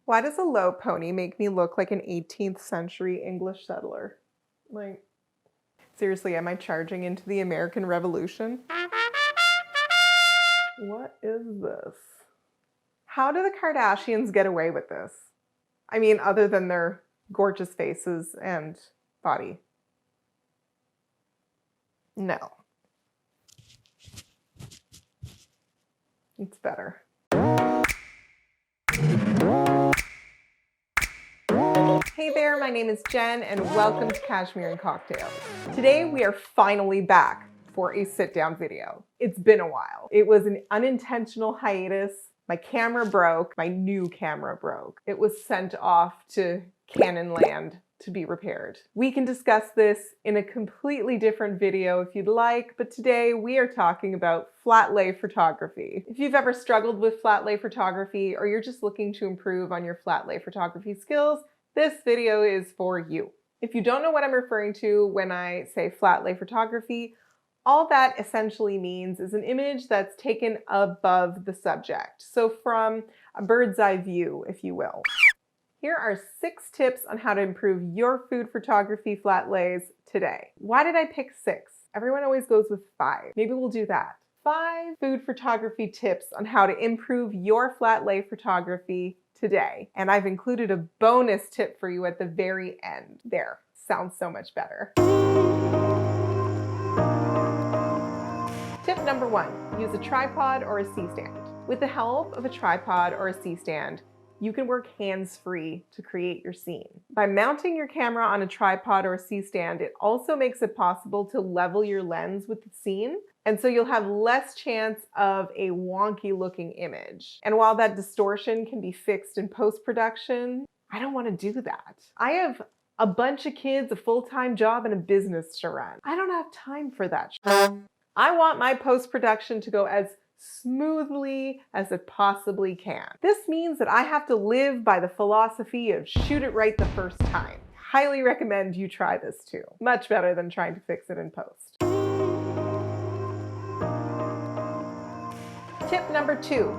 Why does a low pony make me look like an 18th century English settler? Like, seriously, am I charging into the American Revolution? What is this? How do the Kardashians get away with this? I mean, other than their gorgeous faces and body. No. It's better. Hey there, my name is Jen and welcome to Cashmere and Cocktails. Today we are finally back for a sit-down video. It's been a while. It was an unintentional hiatus. My camera broke, my new camera broke. It was sent off to Canon land to be repaired. We can discuss this in a completely different video if you'd like, but today we are talking about flat lay photography. If you've ever struggled with flat lay photography or you're just looking to improve on your flat lay photography skills, this video is for you. If you don't know what I'm referring to when I say flat lay photography, all that essentially means is an image that's taken above the subject. So from a bird's eye view, if you will. Here are 6 tips on how to improve your food photography flat lays today. Why did I pick 6? Everyone always goes with 5. Maybe we'll do that. 5 food photography tips on how to improve your flat lay photography today. And I've included a bonus tip for you at the very end. There, sounds so much better. Tip number 1, use a tripod or a C-stand. With the help of a tripod or a C-stand, you can work hands-free to create your scene. By mounting your camera on a tripod or a C-stand, it also makes it possible to level your lens with the scene, and so you'll have less chance of a wonky looking image. And while that distortion can be fixed in post-production, I don't want to do that. I have a bunch of kids, a full-time job, and a business to run. I don't have time for that shit. I want my post-production to go as smoothly as it possibly can. This means that I have to live by the philosophy of shoot it right the first time. Highly recommend you try this too. Much better than trying to fix it in post. Tip number 2,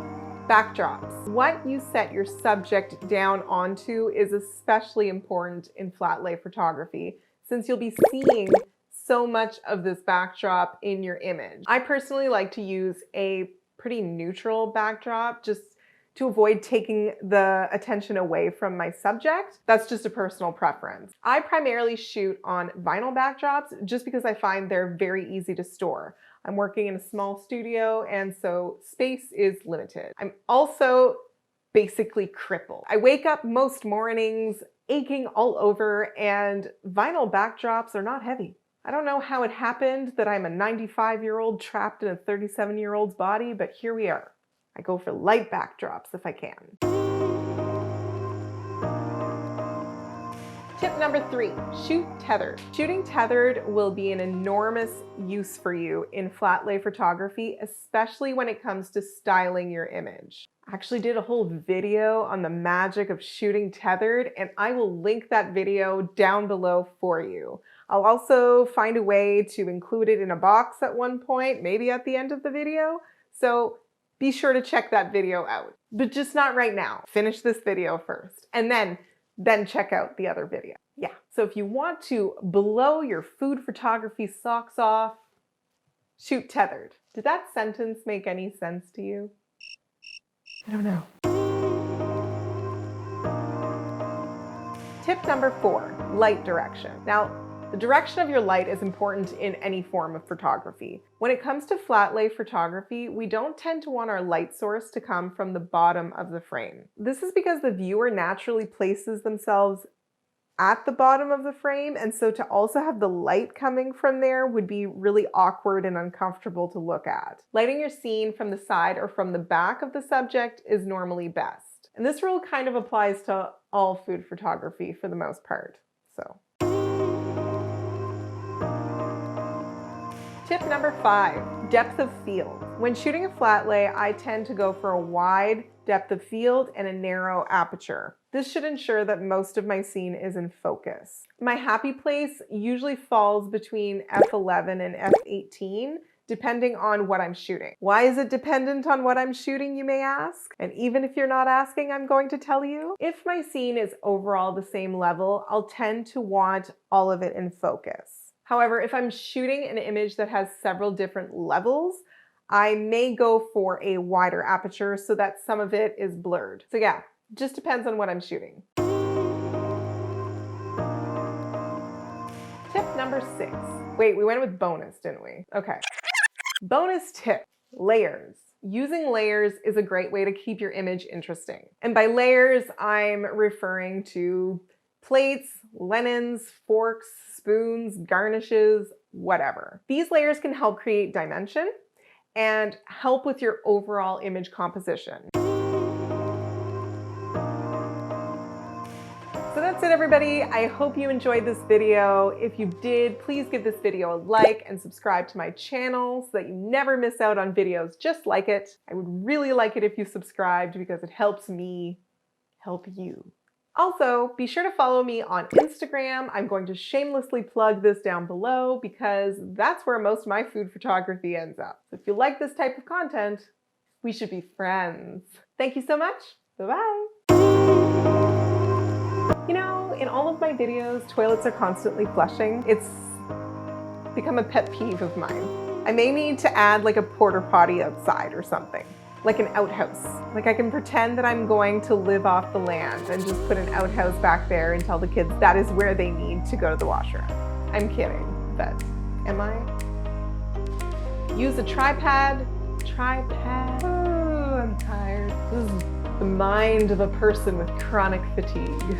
backdrops. What you set your subject down onto is especially important in flat lay photography, since you'll be seeing so much of this backdrop in your image. I personally like to use a pretty neutral backdrop just to avoid taking the attention away from my subject. That's just a personal preference. I primarily shoot on vinyl backdrops just because I find they're very easy to store. I'm working in a small studio and so space is limited. I'm also basically crippled. I wake up most mornings aching all over and vinyl backdrops are not heavy. I don't know how it happened that I'm a 95-year-old trapped in a 37-year-old's body, but here we are. I go for light backdrops if I can. Tip number 3, shoot tethered. Shooting tethered will be an enormous use for you in flat lay photography, especially when it comes to styling your image. I actually did a whole video on the magic of shooting tethered, and I will link that video down below for you. I'll also find a way to include it in a box at one point, maybe at the end of the video. So be sure to check that video out, but just not right now. Finish this video first and then check out the other video. Yeah, so if you want to blow your food photography socks off, shoot tethered. Did that sentence make any sense to you? I don't know. Tip number 4, light direction. Now, the direction of your light is important in any form of photography. When it comes to flat lay photography, we don't tend to want our light source to come from the bottom of the frame. This is because the viewer naturally places themselves at the bottom of the frame, and so to also have the light coming from there would be really awkward and uncomfortable to look at. Lighting your scene from the side or from the back of the subject is normally best. And this rule kind of applies to all food photography for the most part. So. Tip number 5, depth of field. When shooting a flat lay, I tend to go for a wide depth of field and a narrow aperture. This should ensure that most of my scene is in focus. My happy place usually falls between f11 and f18, depending on what I'm shooting. Why is it dependent on what I'm shooting, you may ask? And even if you're not asking, I'm going to tell you. If my scene is overall the same level, I'll tend to want all of it in focus. However, if I'm shooting an image that has several different levels, I may go for a wider aperture so that some of it is blurred. So yeah, just depends on what I'm shooting. Tip number 6. Wait, we went with bonus, didn't we? Okay. Bonus tip, layers. Using layers is a great way to keep your image interesting. And by layers, I'm referring to plates, linens, forks, spoons, garnishes, whatever. These layers can help create dimension and help with your overall image composition. So that's it, everybody. I hope you enjoyed this video. If you did, please give this video a like and subscribe to my channel so that you never miss out on videos just like it. I would really like it if you subscribed because it helps me help you. Also, be sure to follow me on Instagram. I'm going to shamelessly plug this down below because that's where most of my food photography ends up. So if you like this type of content, we should be friends. Thank you so much. Bye-bye. You know, in all of my videos, toilets are constantly flushing. It's become a pet peeve of mine. I may need to add like a porta potty outside or something, like an outhouse. Like I can pretend that I'm going to live off the land and just put an outhouse back there and tell the kids that is where they need to go to the washroom. I'm kidding, but am I? Use a tripod. Oh, I'm tired. This is the mind of a person with chronic fatigue.